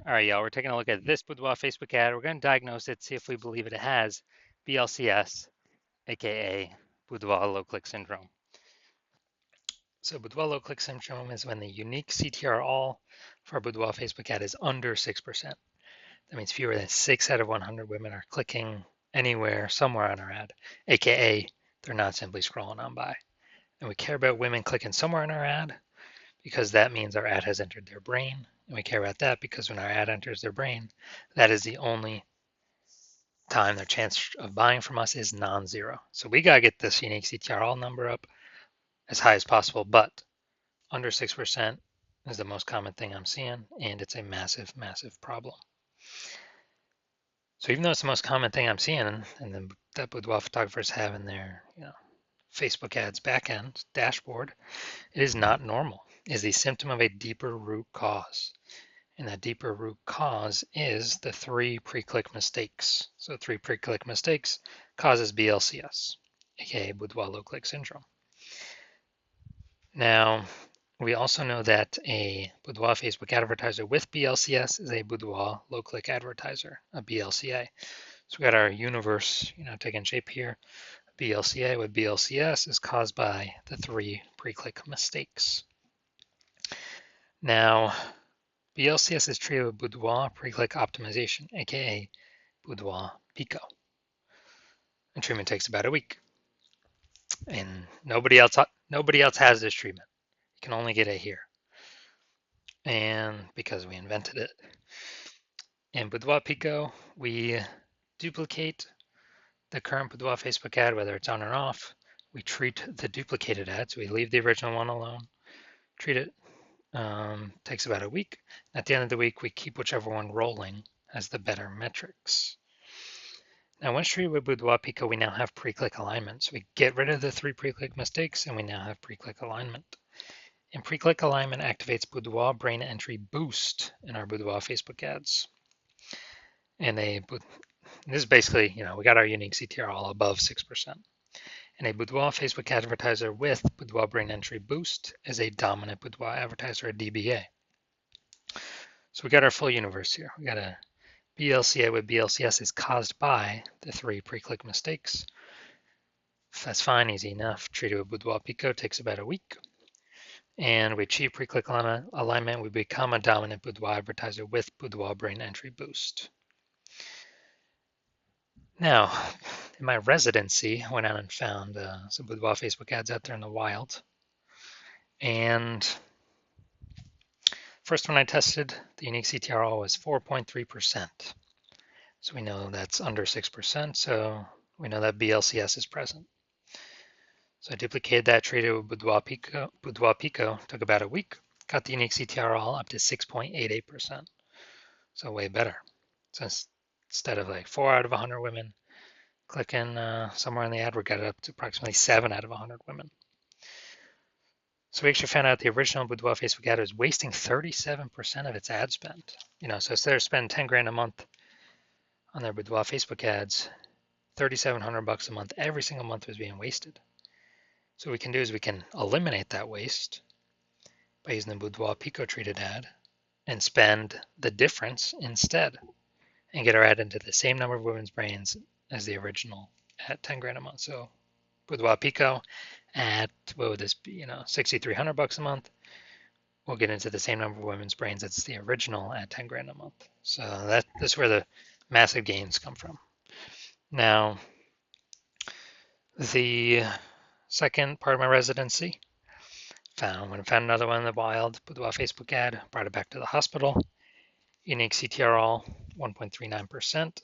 All right, y'all, we're taking a look at this boudoir Facebook ad. We're going to diagnose it, see if we believe it has BLCS, aka boudoir low click syndrome. So boudoir low click syndrome is when the unique CTR all for a boudoir Facebook ad is under 6%. That means fewer than 6 out of 100 women are clicking anywhere, somewhere on our ad, aka they're not simply scrolling on by. And we care about women clicking somewhere in our ad because that means our ad has entered their brain. And we care about that because when our ad enters their brain, that is the only time their chance of buying from us is non-zero. So we got to get this unique CTR all number up as high as possible, but under 6% is the most common thing I'm seeing, and it's a massive, massive problem. So even though it's the most common thing I'm seeing, and that boudoir photographers have in their Facebook ads backend dashboard, it is not normal. It is the symptom of a deeper root cause. And that deeper root cause is the 3 pre-click mistakes. So 3 pre-click mistakes causes BLCS, aka boudoir low click syndrome. Now, we also know that a boudoir Facebook advertiser with BLCS is a boudoir low click advertiser, a BLCA. So we got our universe, taking shape here. BLCA with BLCS is caused by the 3 pre-click mistakes. Now, BLCS is treated with boudoir pre-click optimization, aka boudoir Pico. And treatment takes about a week. And nobody else has this treatment. You can only get it here. And because we invented it. In boudoir Pico, we duplicate the current boudoir Facebook ad, whether it's on or off. We treat the duplicated ads. We leave the original one alone, treat it. Takes about a week. At the end of the week, we keep whichever one rolling as the better metrics. Now, once treated with boudoir Pico, we now have pre-click alignment. So we get rid of the 3 pre-click mistakes, and we now have pre-click alignment. And pre-click alignment activates boudoir brain entry boost in our boudoir Facebook ads. And this is basically, we got our unique CTR all above 6%. And a boudoir Facebook advertiser with boudoir brain entry boost is a dominant boudoir advertiser, a DBA. So we got our full universe here. We got a BLCA with BLCS is caused by the 3 pre-click mistakes. That's fine, easy enough. Treated with boudoir Pico takes about a week. And we achieve pre-click alignment. We become a dominant boudoir advertiser with boudoir brain entry boost. Now, in my residency, I went out and found some boudoir Facebook ads out there in the wild. And first one I tested, the unique CTR was 4.3%. So we know that's under 6%, so we know that BLCS is present. So I duplicated that, treated with boudoir Pico, took about a week, got the unique CTR all up to 6.88%. So way better. So instead of like 4 out of 100 women clicking somewhere in the ad, we got it up to approximately 7 out of 100 women. So we actually found out the original boudoir Facebook ad was wasting 37% of its ad spend. So instead of spending 10 grand a month on their boudoir Facebook ads, $3,700 a month every single month was being wasted. So what we can do is we can eliminate that waste by using the boudoir Pico treated ad and spend the difference instead and get our ad into the same number of women's brains as the original at 10 grand a month. So boudoir Pico at, what would this be, $6,300 a month. We'll get into the same number of women's brains as the original at 10 grand a month. So that's where the massive gains come from. Now, the second part of my residency, found another one in the wild, boudoir Facebook ad, brought it back to the hospital. Unique CTR all 1.39%.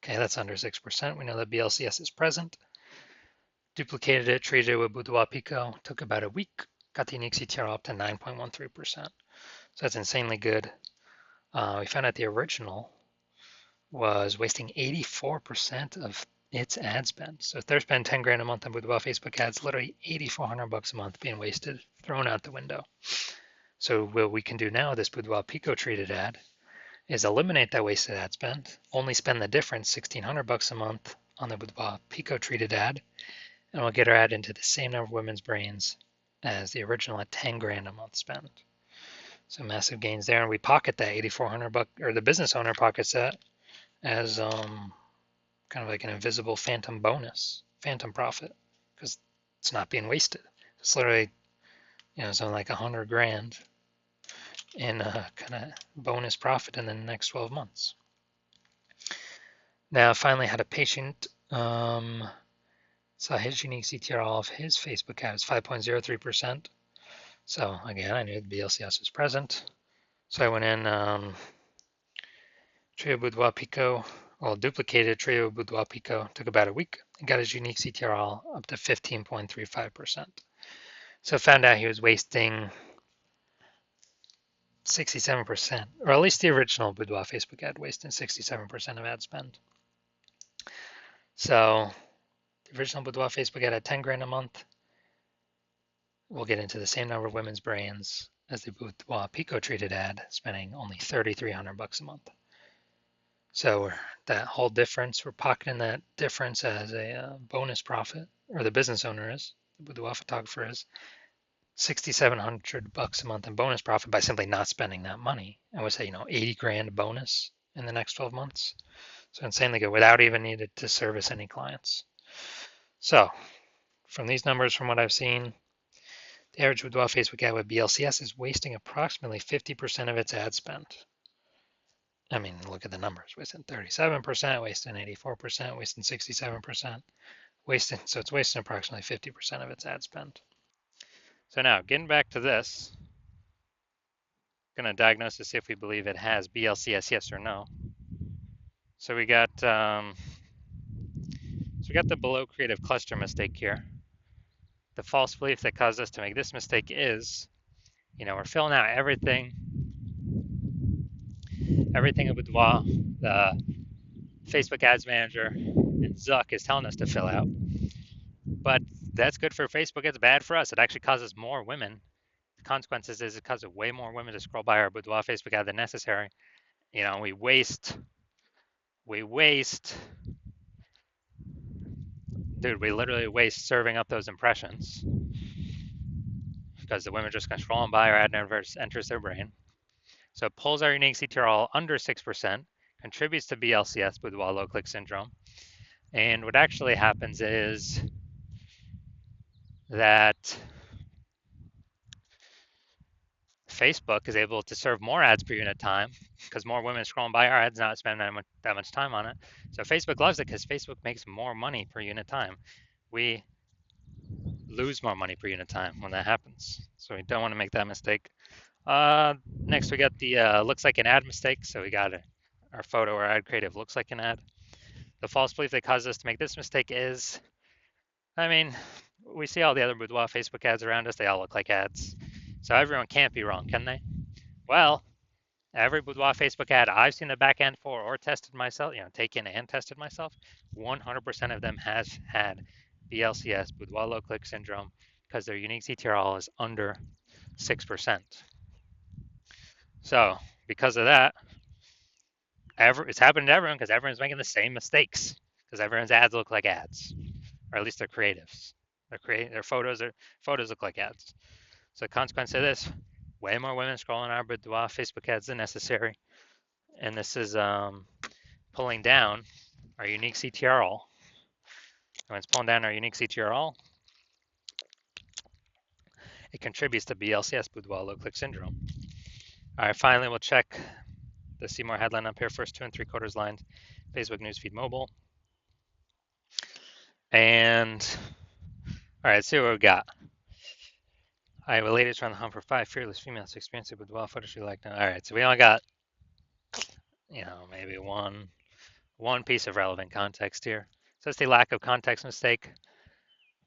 Okay, that's under 6%. We know that BLCS is present. Duplicated it, treated it with boudoir Pico, took about a week, got the unique CTR up to 9.13%. So that's insanely good. We found out the original was wasting 84% of its ad spend. So if they're spending 10 grand a month on boudoir Facebook ads, literally $8,400 a month being wasted, thrown out the window. So what we can do now with this boudoir Pico treated ad is eliminate that wasted ad spend, only spend the difference, $1,600 a month on the boudoir Pico treated ad, and we'll get our ad into the same number of women's brains as the original at 10 grand a month spend. So massive gains there, and we pocket that $8,400, or the business owner pockets that as kind of like an invisible phantom bonus, phantom profit, because it's not being wasted. It's literally, something like 100 grand in kind of bonus profit in the next 12 months. Now, I finally had a patient, saw his unique CTR of his Facebook ad is 5.03%. So again, I knew the BLCS was present. So I went in, Trio Boudoir Pico, well, duplicated Trio Boudoir Pico, took about a week, and got his unique CTR up to 15.35%. So I found out he was wasting 67%, or at least the original Boudoir Facebook ad wasting 67% of ad spend. So the original Boudoir Facebook ad had 10 grand a month. We'll get into the same number of women's brands as the Boudoir Pico treated ad, spending only $3,300 a month. So that whole difference, we're pocketing that difference as a bonus profit, or the business owner is, the boudoir photographer is, $6,700 a month in bonus profit by simply not spending that money. I would say, 80 grand bonus in the next 12 months. So insanely good without even needed to service any clients. So from these numbers, from what I've seen, the average boudoir Facebook ad with BLCS is wasting approximately 50% of its ad spend. I mean, look at the numbers, wasting 37%, wasting 84%, wasting 67%, so it's wasting approximately 50% of its ad spend. So now, getting back to this, going to diagnose to see if we believe it has BLCS, yes or no. So we got the below creative cluster mistake here. The false belief that caused us to make this mistake is, we're filling out everything in Boudoir, the Facebook Ads Manager, and Zuck is telling us to fill out. But that's good for Facebook. It's bad for us. It actually causes more women. The consequences is it causes way more women to scroll by our Boudoir Facebook ad than necessary. We waste. Dude, we literally waste serving up those impressions because the women just kind of scrolling by, our ad never enters their brain. So it pulls our unique CTR under 6%, contributes to BLCS, Boudoir low click syndrome. And what actually happens is that Facebook is able to serve more ads per unit time because more women are scrolling by our ads, not spending that much time on it. So Facebook loves it because Facebook makes more money per unit time. We lose more money per unit time when that happens. So we don't want to make that mistake. Next, we got the looks like an ad mistake. So we got our photo or ad creative looks like an ad. The false belief that causes us to make this mistake is, we see all the other boudoir Facebook ads around us. They all look like ads. So everyone can't be wrong, can they? Well, every boudoir Facebook ad I've seen the back end for or tested myself, taken and tested myself, 100% of them has had BLCS, boudoir low click syndrome, because their unique CTRL is under 6%. So because of that, it's happening to everyone because everyone's making the same mistakes because everyone's ads look like ads, or at least their creatives. Their photos look like ads. So the consequence of this, way more women scrolling our boudoir Facebook ads than necessary. And this is pulling down our unique CTRL. When it's pulling down our unique CTRL, it contributes to BLCS, boudoir low click syndrome. All right, finally, we'll check the see more headline up here, first 2 3/4 lines, Facebook newsfeed mobile. And all right, let's see what we got. All right, well, ladies are on the hunt for 5 fearless females experiencing boudoir photos she liked. All right, so we only got, maybe one piece of relevant context here. So it's the lack of context mistake.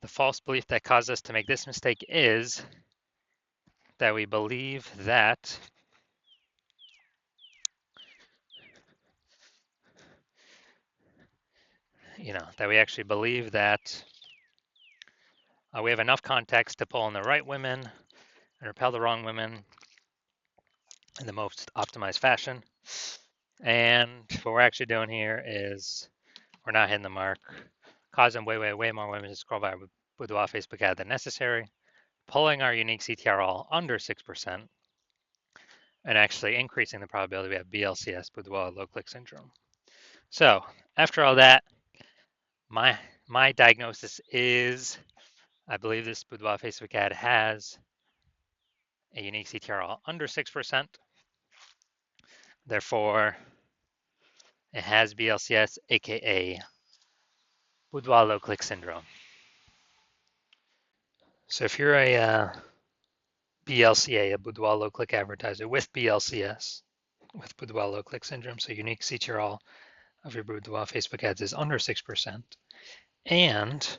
The false belief that caused us to make this mistake is that we believe that that we actually believe that we have enough context to pull in the right women and repel the wrong women in the most optimized fashion. And what we're actually doing here is we're not hitting the mark, causing way more women to scroll by boudoir Facebook ad than necessary, pulling our unique CTR all under 6%, and actually increasing the probability we have BLCS, boudoir low click syndrome. So after all that, my diagnosis is, I believe this boudoir Facebook ad has a unique CTR under 6%. Therefore, it has BLCS, aka boudoir low click syndrome. So if you're a BLCA, a boudoir low click advertiser with BLCS, with boudoir low click syndrome, so unique CTR of your boudoir Facebook ads is under 6%, and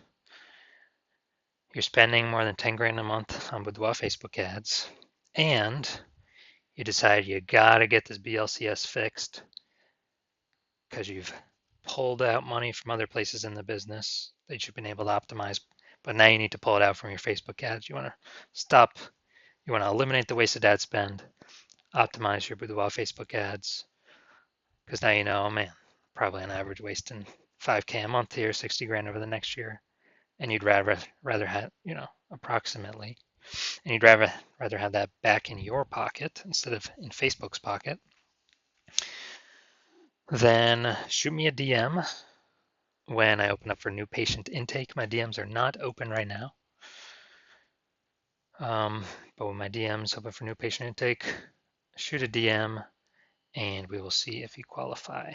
you're spending more than 10 grand a month on boudoir Facebook ads, and you decide you gotta get this BLCS fixed because you've pulled out money from other places in the business that you've been able to optimize, but now you need to pull it out from your Facebook ads. You want to eliminate the wasted ad spend, optimize your boudoir Facebook ads, because now you know, man, probably on average wasting 5K a month here, 60 grand over the next year, and you'd rather have, approximately, and you'd rather have that back in your pocket instead of in Facebook's pocket, then shoot me a DM when I open up for new patient intake. My DMs are not open right now, but when my DMs open for new patient intake, shoot a DM and we will see if you qualify.